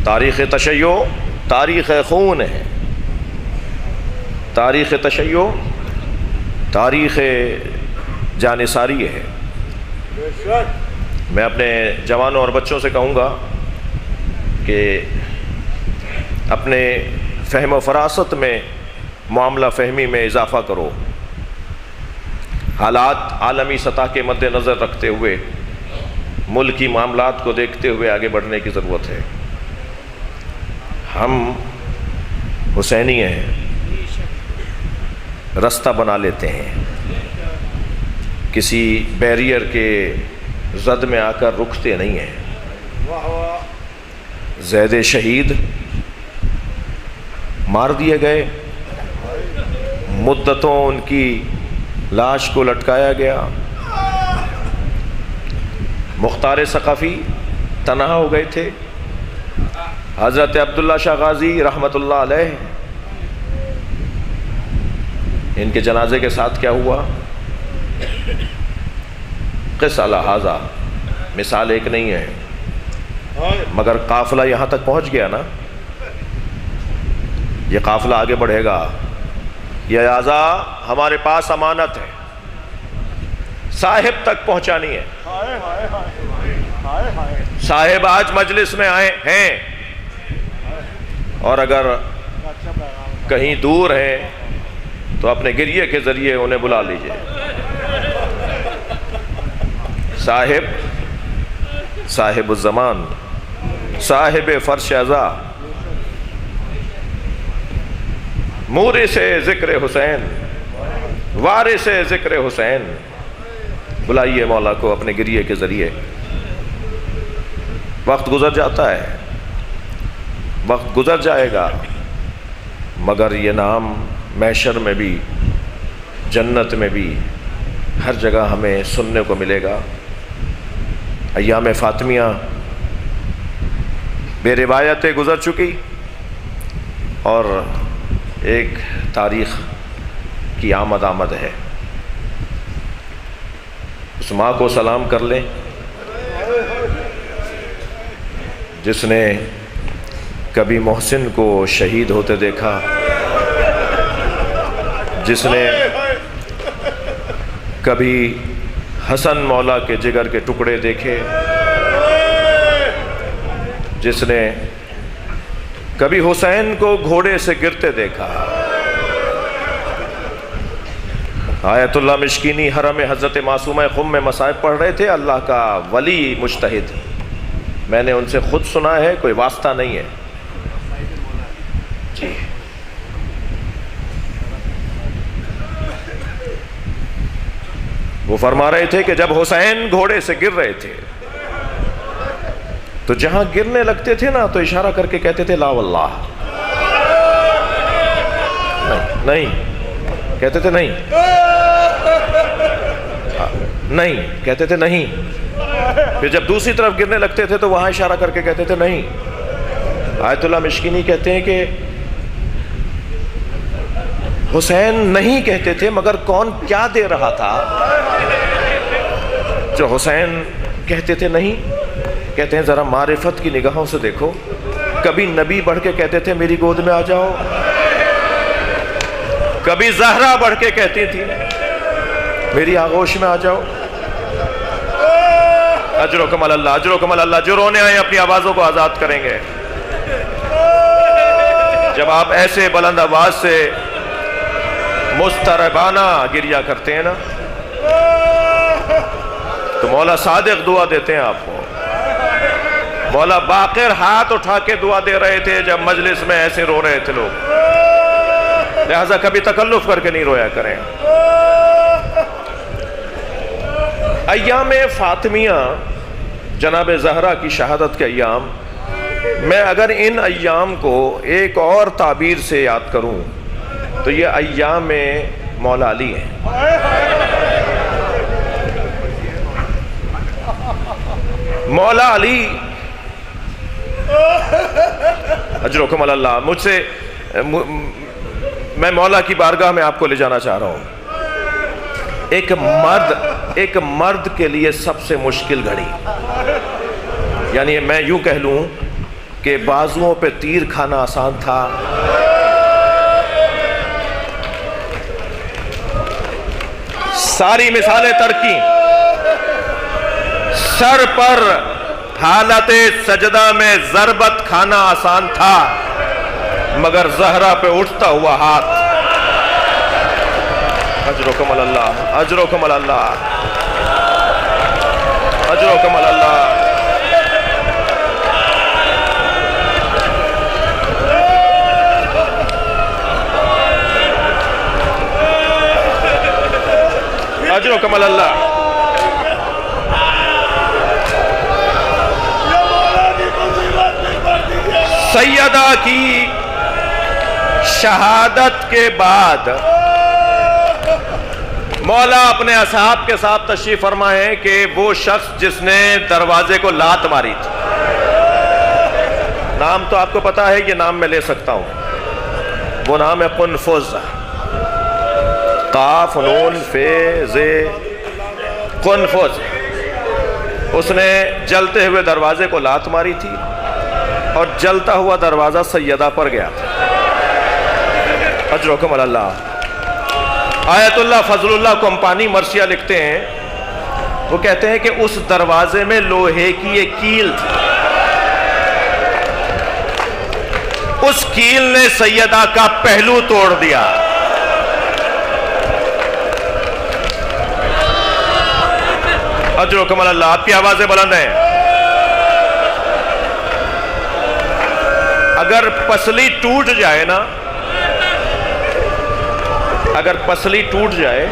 تاریخ تشیع تاریخ خون ہے، تاریخ تشیع تاریخ جانثاری ہے۔ میں اپنے جوانوں اور بچوں سے کہوں گا کہ اپنے فہم و فراست میں، معاملہ فہمی میں اضافہ کرو، حالات عالمی سطح کے مد نظر رکھتے ہوئے، ملکی معاملات کو دیکھتے ہوئے آگے بڑھنے کی ضرورت ہے۔ ہم حسینی ہیں، رستہ بنا لیتے ہیں، کسی بیریئر کے زد میں آ کر رکتے نہیں ہیں۔ زید شہید مار دیے گئے، مدتوں ان کی لاش کو لٹکایا گیا، مختار ثقفی تنہا ہو گئے تھے، حضرت عبداللہ شاہ غازی رحمۃ اللہ علیہ، ان کے جنازے کے ساتھ کیا ہوا؟ قس علی ھذا، مثال ایک نہیں ہے، مگر قافلہ یہاں تک پہنچ گیا نا، یہ قافلہ آگے بڑھے گا۔ یہ اعضا ہمارے پاس امانت ہے، صاحب تک پہنچانی ہے۔ صاحب آج مجلس میں آئے ہیں، اور اگر کہیں دور ہیں تو اپنے گریے کے ذریعے انہیں بلا لیجئے۔ صاحب الزمان، صاحب فرش ازا، مورث ذکر حسین، وارث ذکر حسین، بلائیے مولا کو اپنے گریے کے ذریعے۔ وقت گزر جاتا ہے، وقت گزر جائے گا، مگر یہ نام محشر میں بھی، جنت میں بھی، ہر جگہ ہمیں سننے کو ملے گا۔ ایام فاطمیہ بے روایتیں گزر چکی، اور ایک تاریخ کی آمد ہے۔ اس ماں کو سلام کر لیں جس نے کبھی محسن کو شہید ہوتے دیکھا، جس نے کبھی حسن مولا کے جگر کے ٹکڑے دیکھے، جس نے کبھی حسین کو گھوڑے سے گرتے دیکھا۔ آیت اللہ مشکینی حرم حضرت معصومہ خم میں مصائب پڑھ رہے تھے، اللہ کا ولی مجتہد، میں نے ان سے خود سنا ہے، کوئی واسطہ نہیں ہے جی۔ وہ فرما رہے تھے کہ جب حسین گھوڑے سے گر رہے تھے تو جہاں گرنے لگتے تھے نا تو اشارہ کر کے کہتے تھے لا واللہ، نہیں کہتے تھے، نہیں کہتے تھے، نہیں۔ پھر جب دوسری طرف گرنے لگتے تھے تو وہاں اشارہ کر کے کہتے تھے نہیں۔ آیت اللہ مشکینی کہتے ہیں کہ حسین نہیں کہتے تھے، مگر کون کیا دے رہا تھا جو حسین کہتے تھے نہیں؟ کہتے ہیں ذرا معرفت کی نگاہوں سے دیکھو، کبھی نبی بڑھ کے کہتے تھے میری گود میں آ جاؤ، کبھی زہرا بڑھ کے کہتی تھی میری آغوش میں آ جاؤ۔ اجرکم اللہ، اجرکم اللہ، جو رونے آئے اپنی آوازوں کو آزاد کریں گے۔ جب آپ ایسے بلند آواز سے مستربانہ گریہ کرتے ہیں نا تو مولا صادق دعا دیتے ہیں آپ کو۔ مولا باقر ہاتھ اٹھا کے دعا دے رہے تھے جب مجلس میں ایسے رو رہے تھے لوگ، لہذا کبھی تکلف کر کے نہیں رویا کریں۔ ایام فاطمیہ، جناب زہرا کی شہادت کے ایام، میں اگر ان ایام کو ایک اور تعبیر سے یاد کروں تو یہ ایام مولا علی ہیں۔ مولا علی، اجرکم اللہ، مجھ سے میں مولا کی بارگاہ میں آپ کو لے جانا چاہ رہا ہوں۔ ایک مرد کے لیے سب سے مشکل گھڑی، یعنی میں یوں کہہ لوں کہ بازوؤں پہ تیر کھانا آسان تھا، ساری مثالیں ترکی، سر پر حالت سجدہ میں ضربت کھانا آسان تھا، مگر زہرا پہ اٹھتا ہوا ہاتھ، اجرکم اللہ، اجرکم اللہ، اجرکم اللہ۔ اجرکم اللہ۔ سیدہ کی شہادت کے بعد مولا اپنے اصحاب کے ساتھ تشریف فرمائے کہ وہ شخص جس نے دروازے کو لات ماری تھی، نام تو آپ کو پتا ہے، یہ نام میں لے سکتا ہوں، وہ نام ہے قنفذ، قاف نون فے زے، قنفذ۔ اس نے جلتے ہوئے دروازے کو لات ماری تھی اور جلتا ہوا دروازہ سیدہ پر گیا تھا۔ اجرکم اللہ۔ آیت اللہ فضل اللہ کمپانی مرثیہ لکھتے ہیں، وہ کہتے ہیں کہ اس دروازے میں لوہے کی ایک کیل تھی، اس کیل نے سیدہ کا پہلو توڑ دیا۔ اجرکم اللہ۔ آپ کی آوازیں بلند ہیں۔ اگر پسلی ٹوٹ جائے نا، اگر پسلی ٹوٹ جائے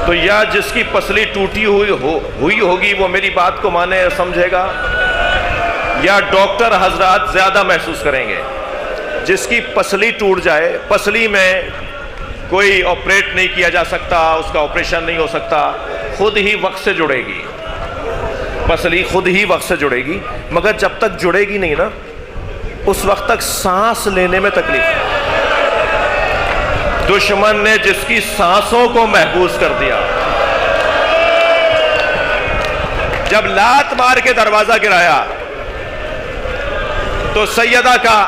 تو یا جس کی پسلی ٹوٹی ہوئی ہوگی وہ میری بات کو مانے سمجھے گا، یا ڈاکٹر حضرات زیادہ محسوس کریں گے۔ جس کی پسلی ٹوٹ جائے، پسلی میں کوئی آپریٹ نہیں کیا جا سکتا، اس کا آپریشن نہیں ہو سکتا، خود ہی وقت سے جڑے گی، پسلی خود ہی وقت سے جڑے گی، مگر جب تک جڑے گی نہیں نا، اس وقت تک سانس لینے میں تکلیف ہے۔ دشمن نے جس کی سانسوں کو محبوس کر دیا، جب لات مار کے دروازہ گرایا تو سیدہ کا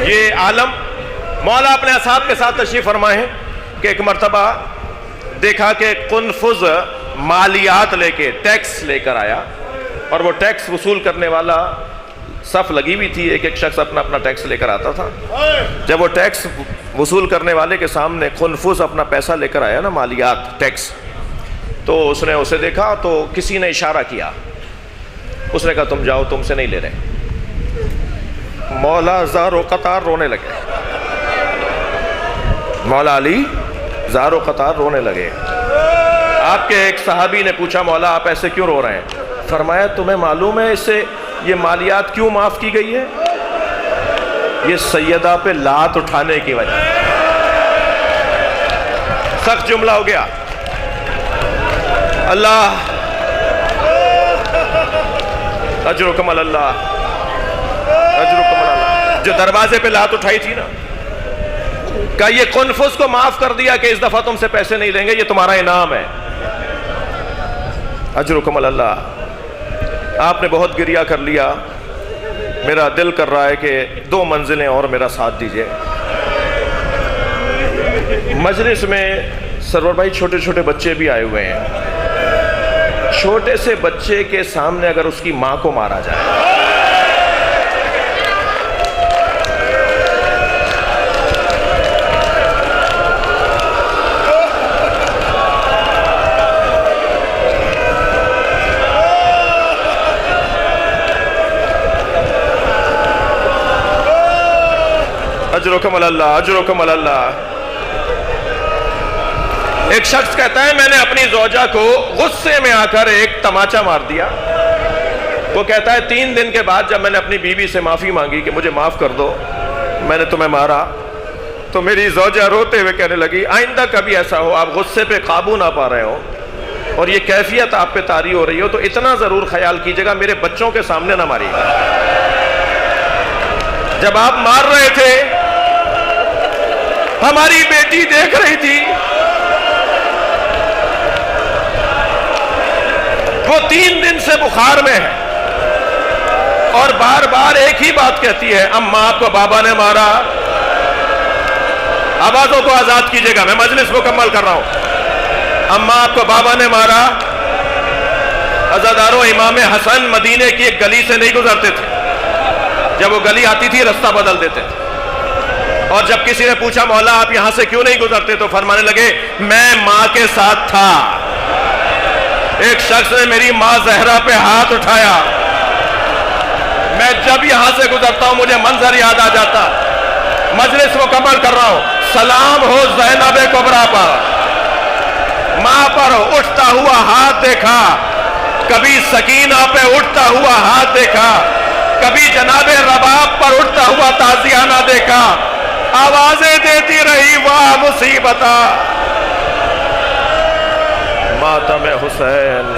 یہ عالم، مولا اپنے اصحاب کے ساتھ تشریف فرمائے ہیں کہ ایک مرتبہ دیکھا کہ قنفذ مالیات لے کے، ٹیکس لے کر آیا، اور وہ ٹیکس وصول کرنے والا صف لگی ہوئی تھی، ایک ایک شخص اپنا اپنا ٹیکس لے کر آتا تھا۔ جب وہ ٹیکس وصول کرنے والے کے سامنے قنفذ اپنا پیسہ لے کر آیا نا، مالیات، ٹیکس، تو اس نے اسے دیکھا تو کسی نے اشارہ کیا، اس نے کہا تم جاؤ، تم سے نہیں لے رہے۔ مولا زار و قطار رونے لگے، مولا علی زار و قطار رونے لگے۔ آپ کے ایک صحابی نے پوچھا مولا آپ ایسے کیوں رو رہے ہیں؟ فرمایا تمہیں معلوم ہے اس سے یہ مالیات کیوں معاف کی گئی ہے؟ یہ سیدہ پہ لات اٹھانے کی وجہ۔ سخت جملہ ہو گیا۔ اللہ اجرکم اللہ، اجرکم اللہ۔ جو دروازے پہ لات اٹھائی تھی نا، کہا یہ قنفذ کو معاف کر دیا کہ اس دفعہ تم سے پیسے نہیں لیں گے، یہ تمہارا انعام ہے۔ اجرکم اللہ۔ آپ نے بہت گریہ کر لیا، میرا دل کر رہا ہے کہ 2 منزلیں اور میرا ساتھ دیجئے۔ مجلس میں سرور بھائی چھوٹے چھوٹے بچے بھی آئے ہوئے ہیں، چھوٹے سے بچے کے سامنے اگر اس کی ماں کو مارا جائے، اجرکم اللہ، اجرکم اللہ۔ ایک شخص کہتا ہے میں نے اپنی زوجہ کو غصے میں آ کر ایک تماچا مار دیا۔ وہ کہتا ہے 3 دن کے بعد جب میں نے اپنی بیوی سے معافی مانگی کہ مجھے معاف کر دو، میں نے تمہیں مارا، تو میری زوجہ روتے ہوئے کہنے لگی آئندہ کبھی ایسا ہو آپ غصے پہ قابو نہ پا رہے ہو اور یہ کیفیت آپ پہ طاری ہو رہی ہو تو اتنا ضرور خیال کیجئے گا میرے بچوں کے سامنے نہ ماریے گا۔ جب آپ مار رہے تھے ہماری بیٹی دیکھ رہی تھی، وہ 3 دن سے بخار میں ہے، اور بار بار ایک ہی بات کہتی ہے، اما آپ کو بابا نے مارا. آوازوں کو آزاد کیجیے گا، میں مجلس مکمل کر رہا ہوں. اما آپ کو بابا نے مارا. عزاداروں، امام حسن مدینے کی ایک گلی سے نہیں گزرتے تھے. جب وہ گلی آتی تھی رستہ بدل دیتے تھے. اور جب کسی نے پوچھا مولا آپ یہاں سے کیوں نہیں گزرتے، تو فرمانے لگے میں ماں کے ساتھ تھا. ایک شخص نے میری ماں زہرا پہ ہاتھ اٹھایا، میں جب یہاں سے گزرتا ہوں مجھے منظر یاد آ جاتا. مجلس مکمل کر رہا ہوں. سلام ہو زینب کبریٰ پر، ماں پر اٹھتا ہوا ہاتھ دیکھا. کبھی سکینہ پہ اٹھتا ہوا ہاتھ دیکھا، کبھی جناب رباب پر اٹھتا ہوا تازیانہ دیکھا. آوازیں دیتی رہی واہ مصیبتہ، ماتم حسین.